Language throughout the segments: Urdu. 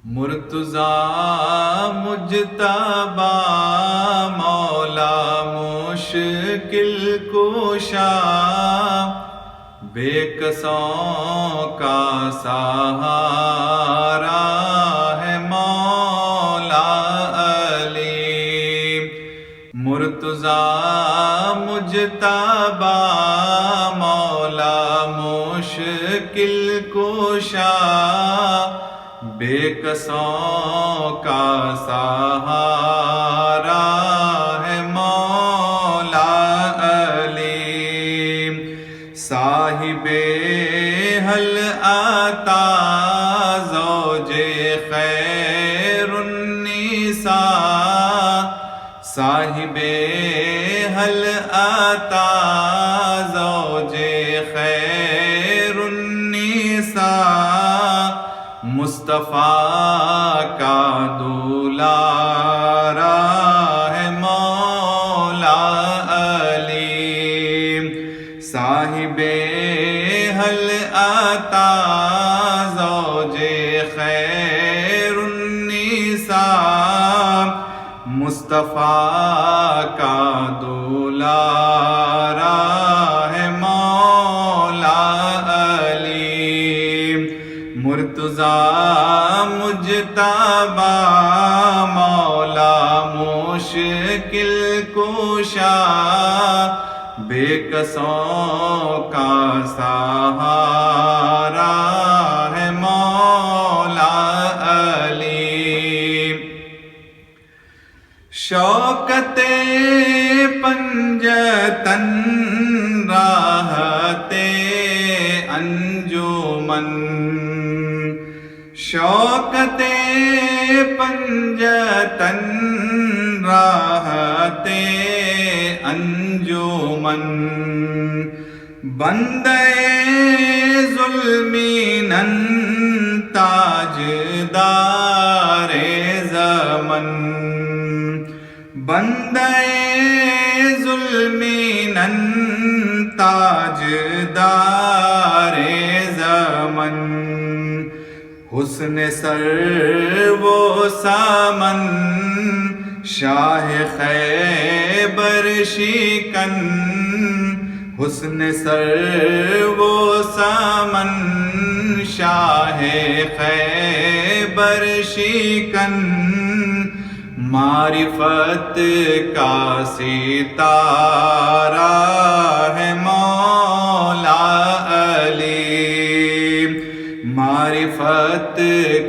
مرتضیٰ مجتبیٰ مولا مشکل کشا، بے کسوں کا سہارا ہے مولا علی۔ مرتضیٰ مجتبیٰ مولا مشکل کشا، بے کسوں کا سہارا ہے مولا علی۔ صاحب حل عطا زوج خیر النساء، صاحب حل عطا زوج خیر النساء، مصطفیٰ کا دولارا ہے مولا علی۔ صاحب حل عطا زوج خیر النساء، مصطفیٰ کا دولارا ہے مولا علی۔ مرتضیٰ مجتبیٰ مولا مشکل کشا، بے کسوں کا سہارا ہے مولا علی۔ شوکت پنجتن راحت انجمن، شوکت پنجتن راحت انجمن، بندے ظلمینن تاجدار زمن، بندے ظلمینن تاجدار زمن، حسن سر و سامن شاہ خیبر شکن، حسن سر و سامن شاہ خیبر شکن، معرفت کا ستارہ ہے مولا علی۔ معرفت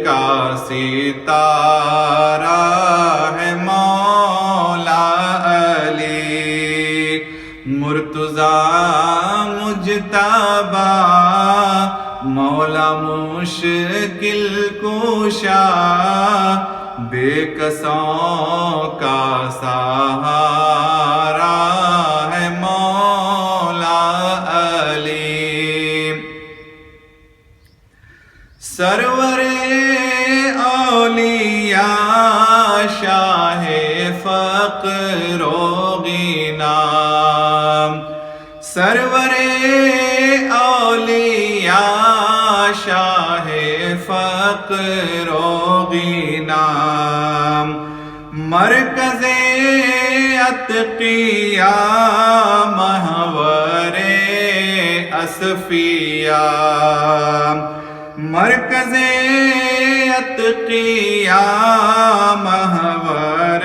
کا ستارہ ہے مولا علی۔ مرتضیٰ مجتبیٰ مولا مشکل کشا، بے کسوں کا سہارا ہے مولا علی۔ سرور اولیاء شاہ فقر و غنا، سرور اولیاء شاہ فقر و غنا، مرکز اتقیاء محور اصفیاء، مرکز اتقیاء محور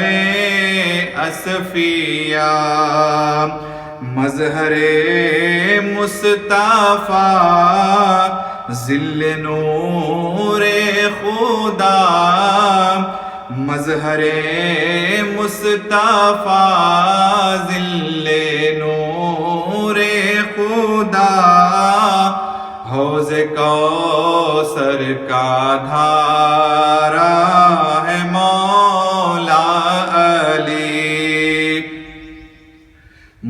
اصفیاء، مظہر مصطفیٰ ظل نور خدا، مظہر مصطفیٰ ظل نور خدا، حوض کوثر کا دھارا ہے مولا علی۔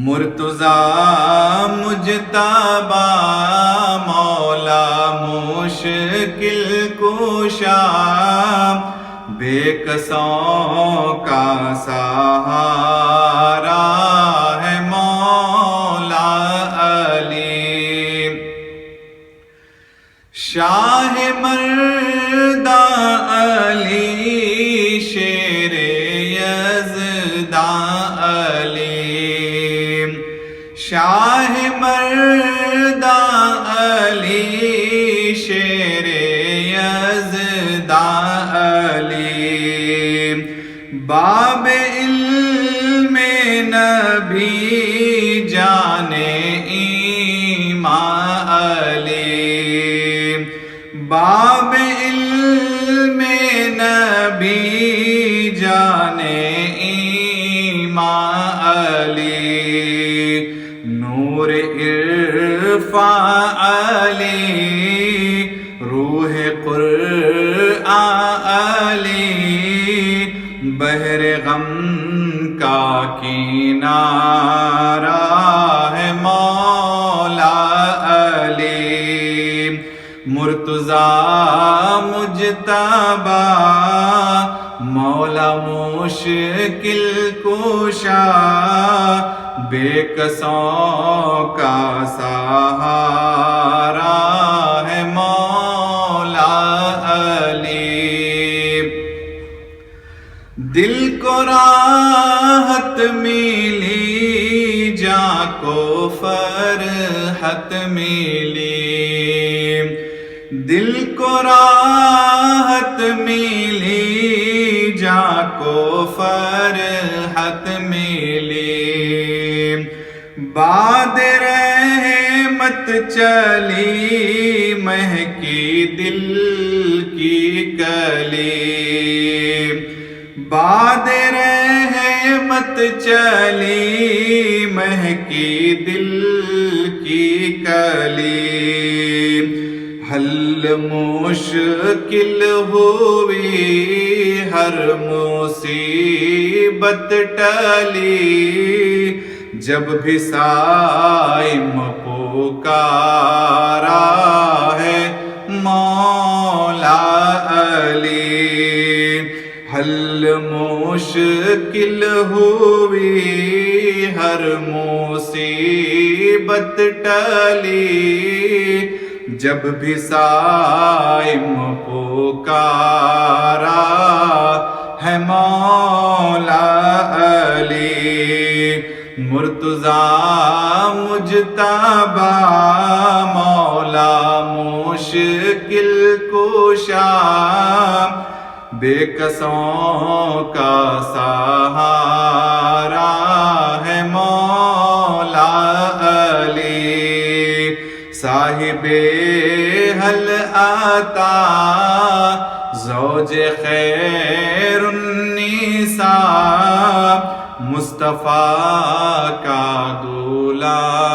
مرتضیٰ مجتبیٰ مولا مشکل کشا، بے کسوں کا سہارا ہے مولا علی۔ شاہ مردہ شاہ مردہ علی شیر یزدہ علی باب علم نبی جانے ایمان علی باب علم نبی جانے ایمان علی نور عرفان علی روح قرآن علی بحر غم کا کنارہ ہے مولا علی مرتضیٰ مجتبیٰ مولا مشکل کشا بے کسوں کا سہارا ہے مولا علی دل کو راحت ملی جاں کو فرحت ملی دل کو راحت ملی جاں کو فرحت ملی باد رحمت چلی مہکی دل کی کلی باد رحمت چلی مہکی دل کی کلی حل مشکل ہوئی ہر مصیبت ٹلی جب بھی صائم پکارا ہے مولا علی حل مشکل ہوئی ہر مصیبت ٹلی جب بھی صائم پکارا ہے مولا علی مرتضیٰ مجتبیٰ مولا مشکل کشا بے کسوں کا سہارا ہے مولا علی صاحب حل عطا زوج خیر النساء مصطفیٰ کا دولہا